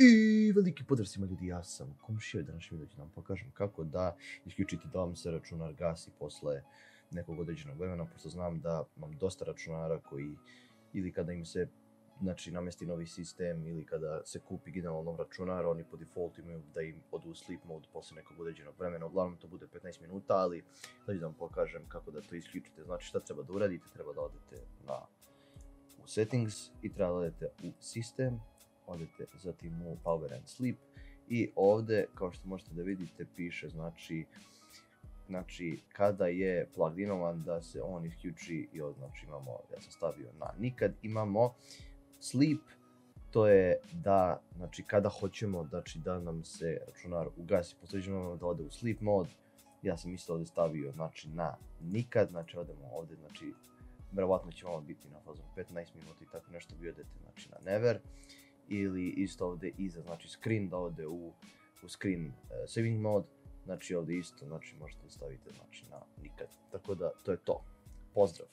I veliki pozdrav svima ljudi, ja sam Komšija i današnji video ću vam pokažem kako da isključiti da vam se računar gasi posle nekog određenog vremena, pošto znam da imam dosta računara koji ili kada im se namesti novi sistem ili kada se kupi generalno nov računar, oni po defaultu imaju da im odu u sleep mode posle nekog određenog vremena, uglavnom to bude 15 minuta, ali sad ću da vam pokažem kako da to isključite. Znači šta treba da uradite, treba da odete u settings i treba da odete u sistem, odete zatim u power and sleep i ovdje kao što možete da vidite piše znači kada je pluginovan da se on isključi i od, znači imamo, ja sam stavio na nikad, imamo sleep, to je da, znači kada hoćemo da nam se računar ugasi, posleđeno da ode u sleep mode, ja sam isto ovdje stavio znači na nikad, znači odemo ovdje, znači verovatno će vam biti na fazom 15 minuta i tako nešto, vi odete znači na never, ili isto ovdje iza, znači screen da ode u screen saving mode, znači ovdje isto, znači možete staviti znači na nikad, tako da to je to, pozdrav!